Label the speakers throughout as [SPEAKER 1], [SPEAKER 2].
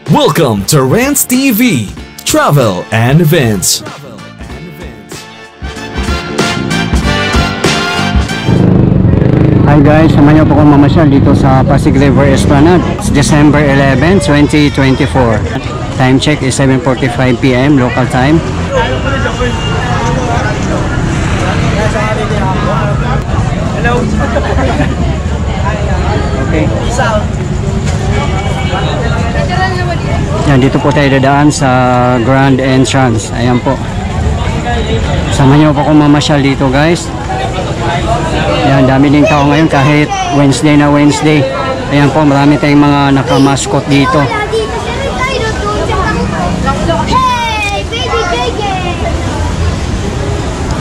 [SPEAKER 1] Welcome to Rants TV, Travel and Events.
[SPEAKER 2] Hi guys, samahan niyo po akong mamasyal dito sa Pasig River Esplanade. It's December 11, 2024. Time check is 7:45 PM local time.
[SPEAKER 3] Hello.
[SPEAKER 2] Okay. Yan, dito po tayo dadaan sa Grand Entrance. Ayan po. Samahan niyo po akong mamasyal dito guys. Yan, dami ding tao ngayon kahit Wednesday na Wednesday. Ayan po, marami tayong mga naka-mascot dito.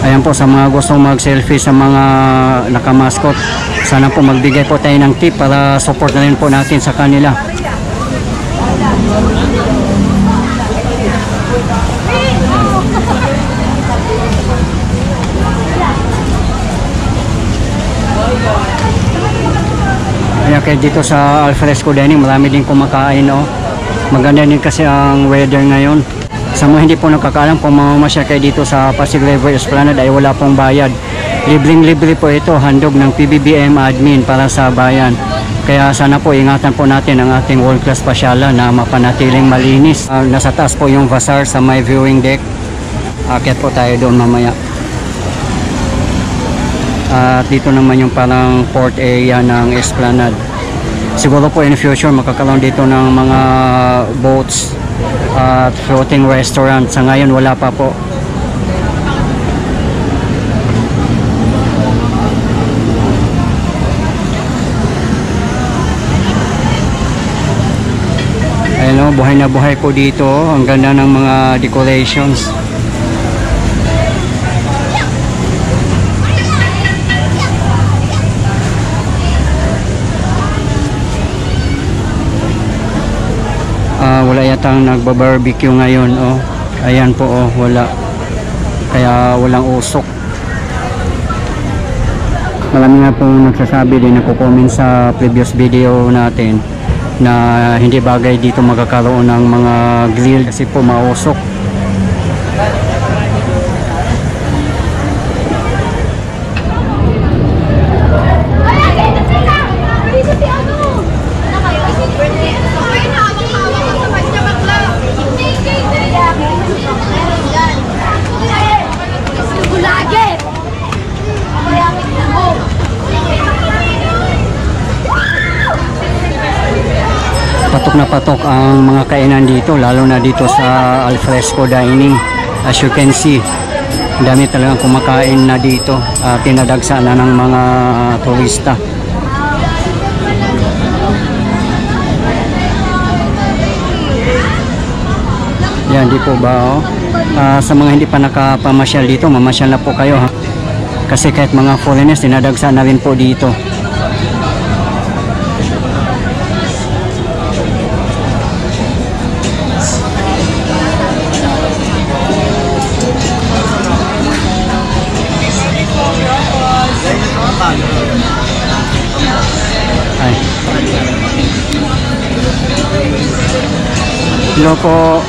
[SPEAKER 2] Ayan po, sa mga gustong mag-selfie sa mga naka-mascot, sana po magbigay po tayo ng tip para support na rin po natin sa kanila. Ayan, kaya dito sa Alfresco Dining marami din kumakain, oh. Maganda din kasi ang weather ngayon. Sa mga hindi po nakakaalam, kung mamamasya kayo dito sa Pasig River Esplanade ay wala pong bayad. Libreng-libre po ito, handog ng PBBM admin para sa bayan. Kaya sana po ingatan po natin ang ating world-class pasyalan na mapanatiling malinis. Nasa taas po yung bazaar sa may viewing deck. Akyat po tayo doon mamaya. At dito naman yung parang port area ng Esplanade. Siguro po in the future makakaroon dito ng mga boats at floating restaurant. Sa ngayon wala pa po. Ayan o, buhay na buhay po dito. Ang ganda ng mga decorations. Wala yatang nagba-barbecue ngayon, oh. Ayan po, oh, wala. Kaya walang usok. Marami nga pong nagsasabi din, nagko-comment sa previous video natin na hindi bagay dito magkakaroon ng mga grill kasi po mausok. Patok na patok ang mga kainan dito, lalo na dito sa Alfresco Dining. As you can see, dami talagang kumakain na dito. Tinadagsa na ng mga turista. Yan, di po ba, oh? Sa mga hindi pa nakapamasyal dito, mamasyal na po kayo, ha? Kasi kahit mga foreigners, tinadagsa na rin po dito. Hello po,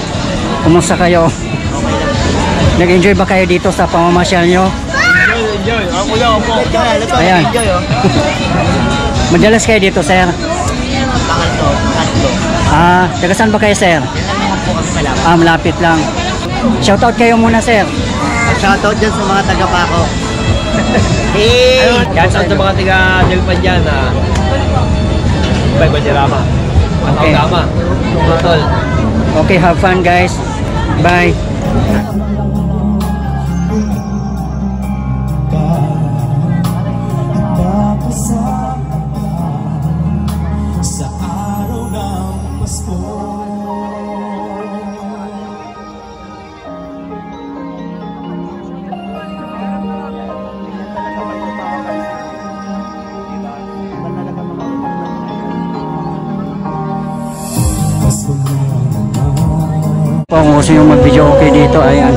[SPEAKER 2] kumusta kayo? Nag-enjoy ba kayo dito sa pamamasyal nyo?
[SPEAKER 3] Enjoy. Ako lang po.
[SPEAKER 2] Ayan. Madalas kayo dito, sir?
[SPEAKER 3] Pangatlo.
[SPEAKER 2] Taga saan ba kayo, sir? Malapit lang. Shoutout kayo muna, sir.
[SPEAKER 3] Shoutout dyan sa mga taga-Paco. Hey! Shoutout sa mga taga-Delpan dyan. Bye, Badirama.
[SPEAKER 2] Okay.
[SPEAKER 3] Totol.
[SPEAKER 2] Okay, have fun guys. Bye. Kung gusto yung mag-video okay dito, ayan.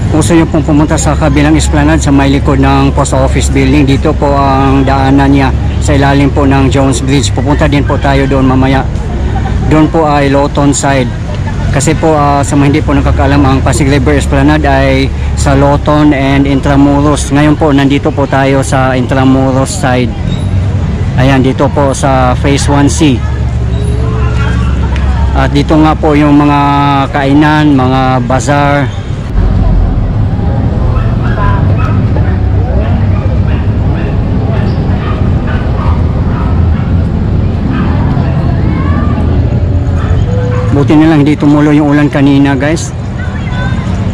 [SPEAKER 2] Kung gusto nyo pong pumunta sa kabilang esplanade sa may likod ng post office building, dito po ang daanan niya sa ilalim po ng Jones Bridge. Pupunta din po tayo doon mamaya. Doon po ay Lawton side. Kasi po sa mga hindi po nakakaalam, ang Pasig River Esplanade ay sa Lawton and Intramuros. Ngayon po nandito po tayo sa Intramuros side. Ayan, dito po sa Phase 1C. At dito nga po yung mga kainan, mga bazaar. Buti na lang hindi tumulo yung ulan kanina, guys.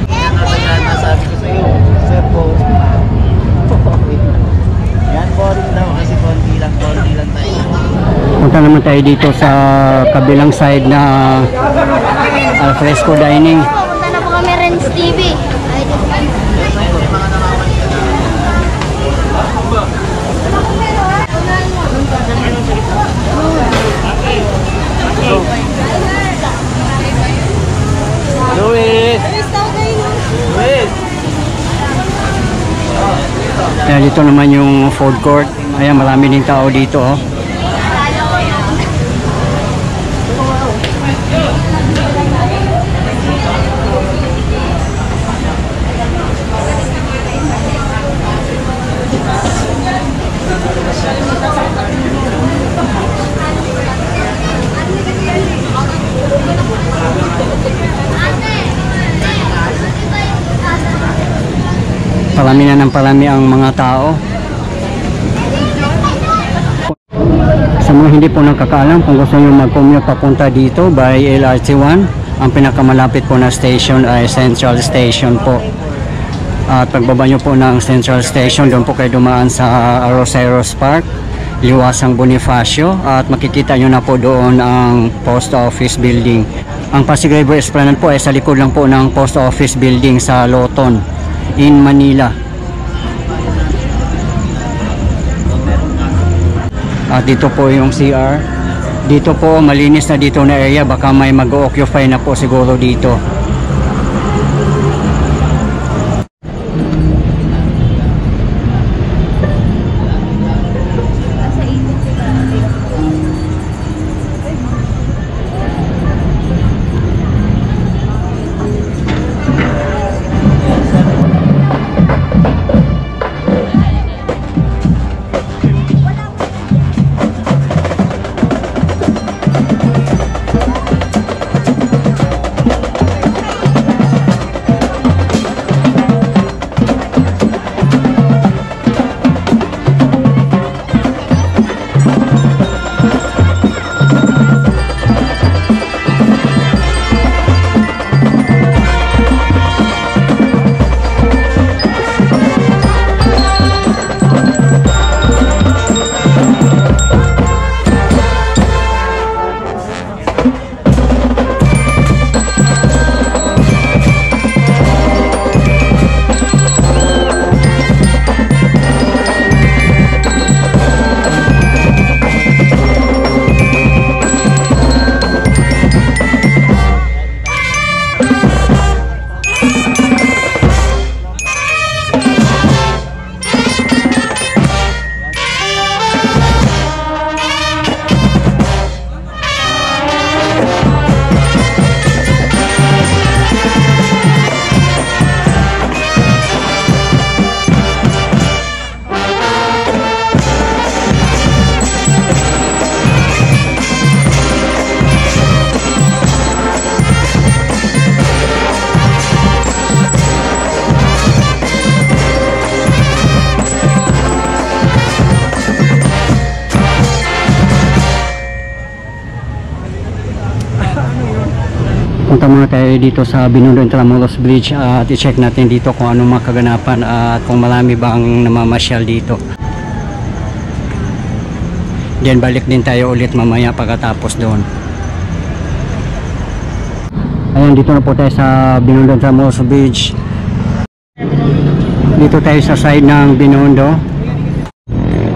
[SPEAKER 3] Nasabi ko sa'yo, sir po. Yan, boring daw kasi konti lang tayo.
[SPEAKER 2] Punta naman tayo dito sa kabilang side na alfresco dining.
[SPEAKER 4] Punta na po kami Renz TV. Ay, dito kami.
[SPEAKER 3] Luis! Luis!
[SPEAKER 2] Ayan, dito naman yung food court. Ayan, marami din tao dito, oh. Parami na ng parami ang mga tao. Sa mga hindi po nakakaalam, kung gusto nyo mag-commute papunta dito by LRT1, ang pinakamalapit po na station ay Central Station po. At pagbaba nyo po ng Central Station, doon po kayo dumaan sa Arroceros Park, Liwasang Bonifacio, at makikita nyo na po doon ang Post Office Building. Ang Pasig River Esplanade po ay sa likod lang po ng Post Office Building sa Lawton in Manila. At dito po yung CR. Dito po malinis na dito na area, baka may mag-occupy na po siguro dito. Punta muna tayo dito sa Binondo Intramuros Bridge at i-check natin dito kung anong mga kaganapan at kung marami bang namamasyal dito. Then balik din tayo ulit mamaya pagkatapos doon. Ayan, dito na po tayo sa Binondo Intramuros Bridge. Dito tayo sa side ng Binondo.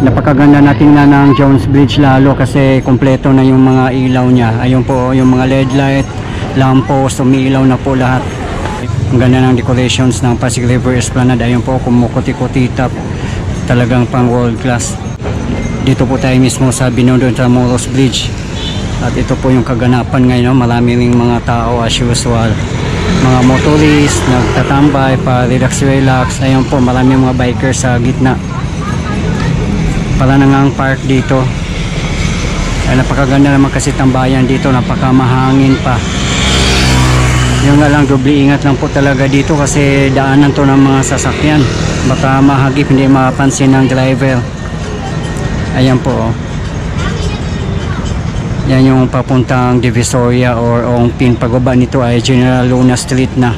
[SPEAKER 2] Napakaganda natin na ng Jones Bridge lalo kasi kompleto na yung mga ilaw niya. Ayun po yung mga LED light, lampos, umiilaw na po lahat. Ang ganda ng decorations ng Pasig River Esplanade. Ayun po, kumukuti-kutitap. Talagang pang world class. Dito po tayo mismo sa Binondo Intramuros Bridge. At ito po yung kaganapan ngayon. Marami ring mga tao as usual. Mga motorist, nagtatambay pa relax. Ayun po, marami mga bikers sa gitna. Pala na nga ang park dito. Ay, napakaganda naman kasi tambayan dito. Napakamahangin pa. Yung nga lang, doble ingat lang po talaga dito kasi daanan to ng mga sasakyan. Baka mahagip, hindi mapansin ng driver. Ayan po, oh. Yan yung papuntang Divisoria or Ongpin. Pagbaba nito ay General Luna Street na.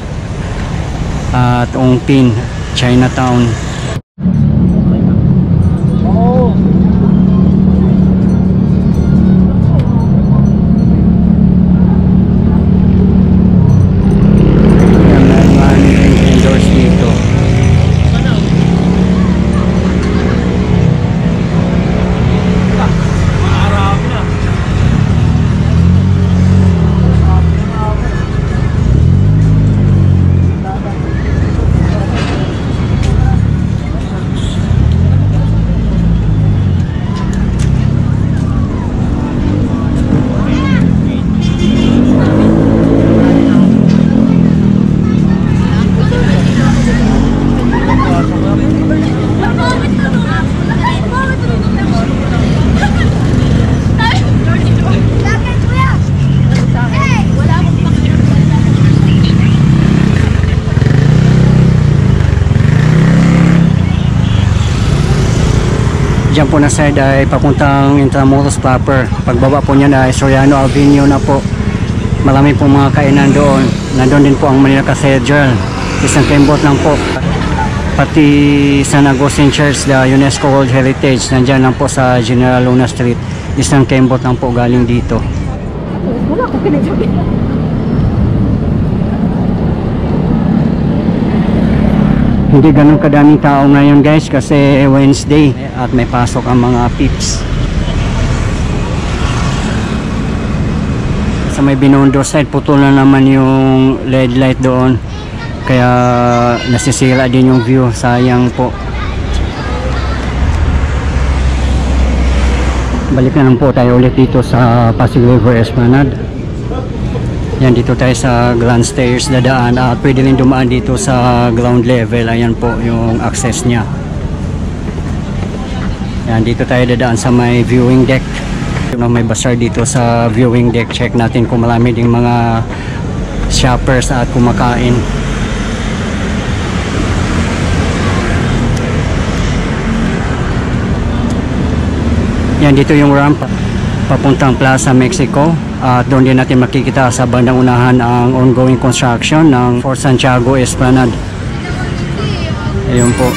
[SPEAKER 2] At Ongpin, Chinatown. Diyan po na side ay papuntang Intramuros proper. Pagbaba po niyan ay Soriano Avenue na po. Marami po mga kainan doon. Nandun din po ang Manila Cathedral. Isang kembot lang po. Pati San Agustin Church, the UNESCO World Heritage, nandyan lang po sa General Luna Street. Isang kembot lang po galing dito.
[SPEAKER 5] Wala akong pinagsabi.
[SPEAKER 2] Hindi ganun kadaming tao ngayon guys kasi Wednesday at may pasok ang mga pips. Sa may Binondo side, putol na naman yung LED light doon. Kaya nasisira din yung view. Sayang po. Balik na lang po tayo ulit dito sa Pasig River Esplanade. Yan, dito tayo sa Grand Stairs dadaan at pwede rin dumaan dito sa ground level. Ayan po yung access niya. Yan, dito tayo dadaan sa may viewing deck. May bazaar dito sa viewing deck. Check natin kung marami ding mga shoppers at kumakain. Yan, dito yung ramp papuntang Plaza Mexico. At doon din natin makikita sa bandang unahan ang ongoing construction ng Fort Santiago Esplanade. Ayun po.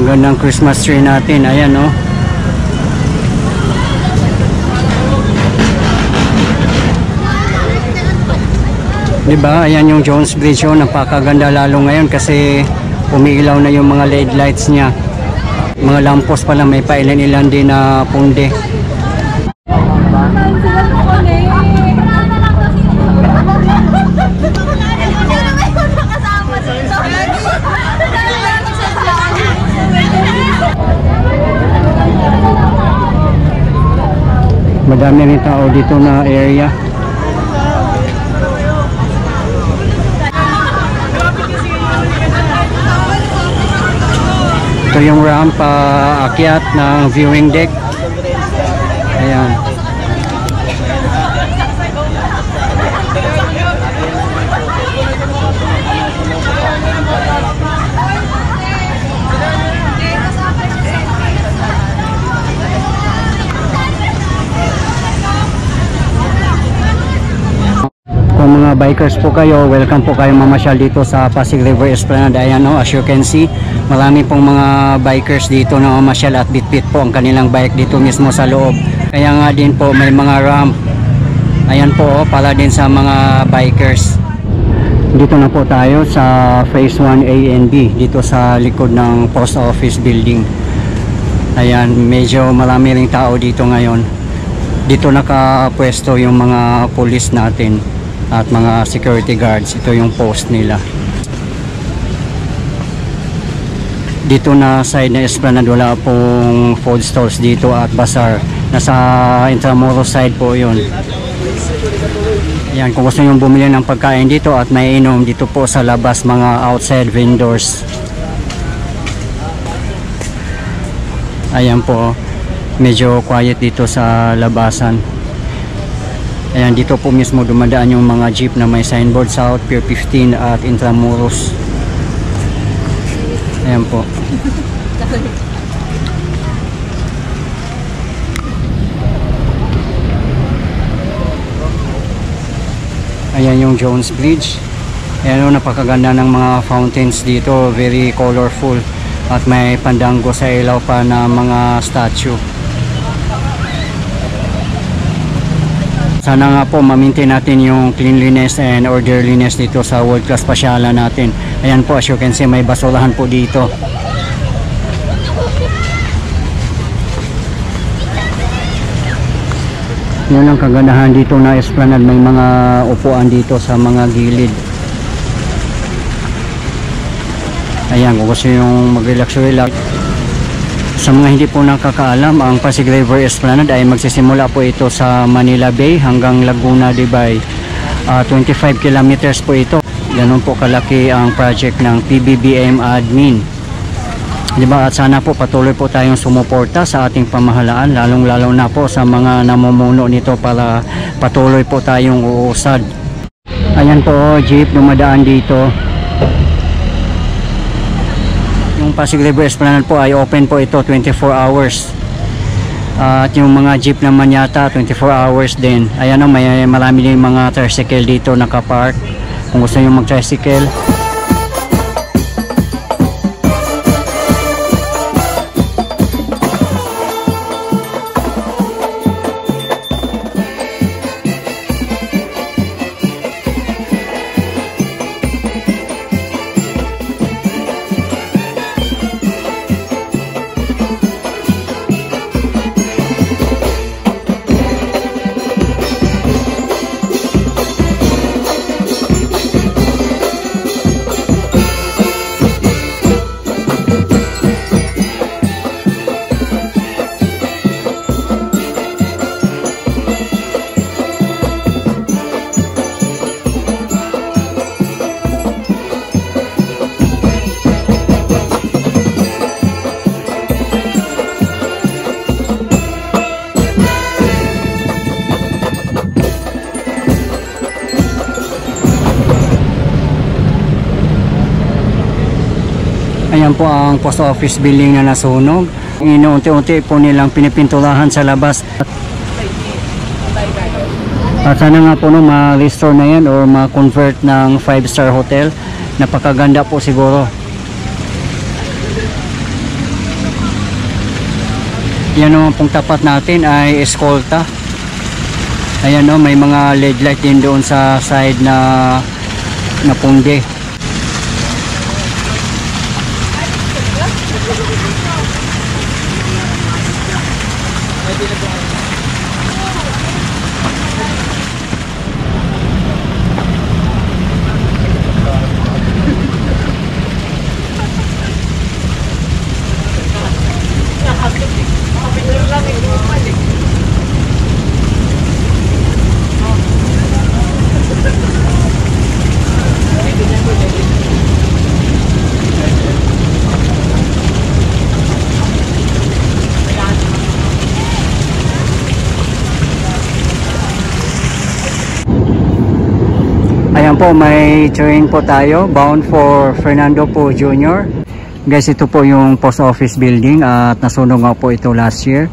[SPEAKER 2] napakagandang Christmas tree natin. Ayan, no? Diba? Ayan yung Jones Bridge, oh. Napakaganda lalo ngayon kasi umiilaw na yung mga LED lights niya. Mga lampos pala, may pailan-ilan din na punde. Madami rin tao dito na area. Ito yung ramp akyat ng viewing deck. Ayan. Kung mga bikers po kayo, welcome po kayo mamasyal dito sa Pasig River Esplanade. Ayan, as you can see, marami pong mga bikers dito na mamasyal at bit-bit po ang kanilang bike dito mismo sa loob. Kaya nga din po may mga ramp. Ayan po, para din sa mga bikers. Dito na po tayo sa Phase 1 A and B, dito sa likod ng Post Office Building. Ayan, medyo marami ring tao dito ngayon. Dito nakapwesto yung mga police natin at mga security guards. Ito yung post nila. Dito na side na Esplanade, wala pong food stalls dito at bazaar. Nasa Intramuros side po yun. Yan, kung gusto nyo bumili ng pagkain dito at may inom, dito po sa labas, mga outside vendors. Ayan po, medyo quiet dito sa labasan. Ayan, dito po mismo dumadaan yung mga jeep na may signboard South Pier 15 at Intramuros. Ayan po. Ayan yung Jones Bridge. Ayan, napakaganda ng mga fountains dito, very colorful, at may pandango sa ilaw pa na mga statue. Sana nga po ma-maintain natin yung cleanliness and orderliness dito sa world class pasyalan natin. Ayan po, as you can see, may basurahan po dito. Yun ang kagandahan dito na Esplanade, may mga upuan dito sa mga gilid. Ayan, kung gusto yung mag-relax-relax. Sa mga hindi po nakakaalam, ang Pasig River Esplanade ay magsisimula po ito sa Manila Bay hanggang Laguna de Bay. 25 kilometers po ito. Ganun po kalaki ang project ng PBBM admin. Diba? At sana po patuloy po tayong sumuporta sa ating pamahalaan, lalong-lalo na po sa mga namumuno nito para patuloy po tayong uusad. Ayan po, jeep dumadaan dito. Yung Pasig River Esplanade po ay open po ito 24 hours. At yung mga jeep naman yata 24 hours din. Ayan o, may marami din mga tricycle dito nakapark. Kung gusto nyo mag-tricycle. Ayan po ang post office building na nasunog. Inuunti-unti po nilang pinipinturahan sa labas. At sana nga po ma-restore na yan or ma-convert ng 5-star hotel. Napakaganda po siguro. Yan naman pong tapat natin ay Escolta. Ayan o, may mga LED light din doon sa side na pungge. Ayan po, may train po tayo bound for Fernando Po Jr. Guys, ito po yung post office building at nasunog nga po ito last year.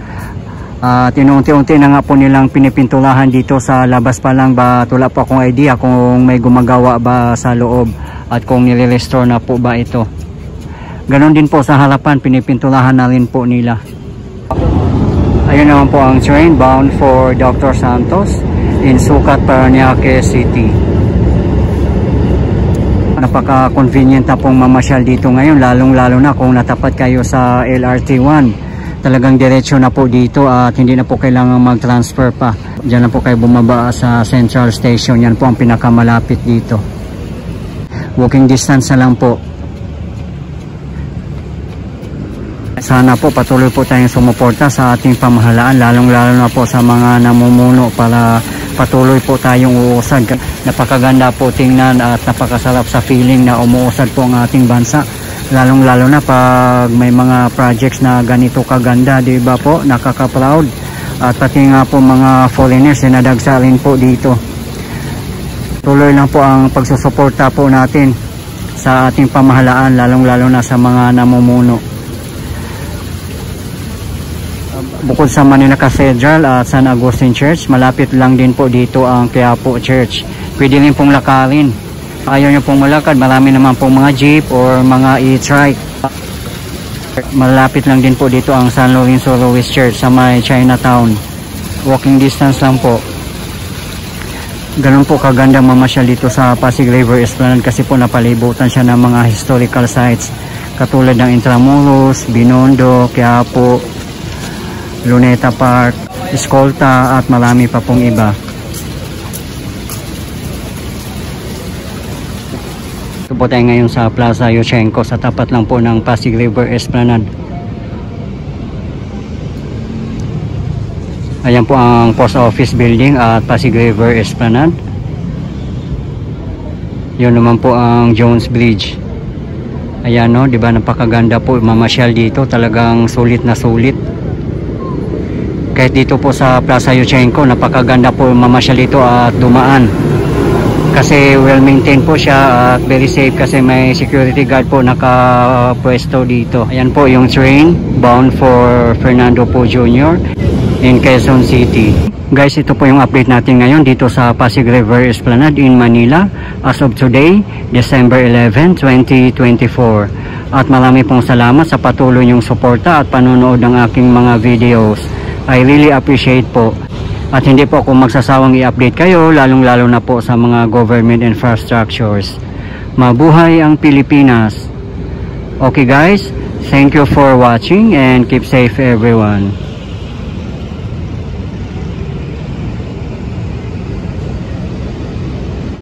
[SPEAKER 2] At unti-unti na nga po nilang pinipintulahan dito sa labas pa lang ba, wala po akong idea kung may gumagawa ba sa loob at kung nire-restore na po ba ito. Ganon din po sa harapan, pinipintulahan na rin po nila. Ayun naman po ang train bound for Dr. Santos in Sucat, Parañaque City. Napaka-convenient na pong mamasyal dito ngayon, lalong-lalo na kung natapat kayo sa LRT1. Talagang diretso na po dito at hindi na po kailangan mag-transfer pa. Diyan na po kayo bumaba sa Central Station. Yan po ang pinakamalapit dito. Walking distance na lang po. Sana po patuloy po tayong sumuporta sa ating pamahalaan, lalong-lalo na po sa mga namumuno para patuloy po tayong uusad. Napakaganda po tingnan at napakasarap sa feeling na umuusad po ang ating bansa. Lalong-lalo na pag may mga projects na ganito kaganda, di ba po? Nakaka-proud. At pati nga po mga foreigners na nadagsalin po dito. Tuloy lang po ang pagsusuporta po natin sa ating pamahalaan, lalong-lalo na sa mga namumuno. Bukod sa Manila Cathedral at San Agustin Church, malapit lang din po dito ang Quiapo Church. Pwede rin pong lakarin. Ayaw nyo pong malakad, marami naman pong mga jeep or mga e-trike. Malapit lang din po dito ang San Lorenzo Ruiz Church sa may Chinatown. Walking distance lang po. Ganun po kaganda mamasyal dito sa Pasig River Esplanade kasi po napalibutan siya ng mga historical sites katulad ng Intramuros, Binondo, Quiapo, Luneta Park, Escolta at marami pa pong iba. Ito po tayo ngayon sa Plaza Yushchenko sa tapat lang po ng Pasig River Esplanade. Ayan po ang post office building at Pasig River Esplanade. Yun naman po ang Jones Bridge. Ayan no, di ba napakaganda po mamasyal dito, talagang sulit na sulit. Kahit dito po sa Plaza Yushchenko, napakaganda po mamasyal dito at dumaan. Kasi well maintained po siya at very safe kasi may security guard po nakapwesto dito. Ayan po yung train bound for Fernando Po Jr. in Quezon City. Guys, ito po yung update natin ngayon dito sa Pasig River Esplanade in Manila as of today, December 11, 2024. At marami pong salamat sa patuloy niyong suporta at panonood ng aking mga videos. I really appreciate po. At hindi po ako magsasawang i-update kayo, lalong-lalo na po sa mga government infrastructures. Mabuhay ang Pilipinas! Okay guys, thank you for watching and keep safe everyone.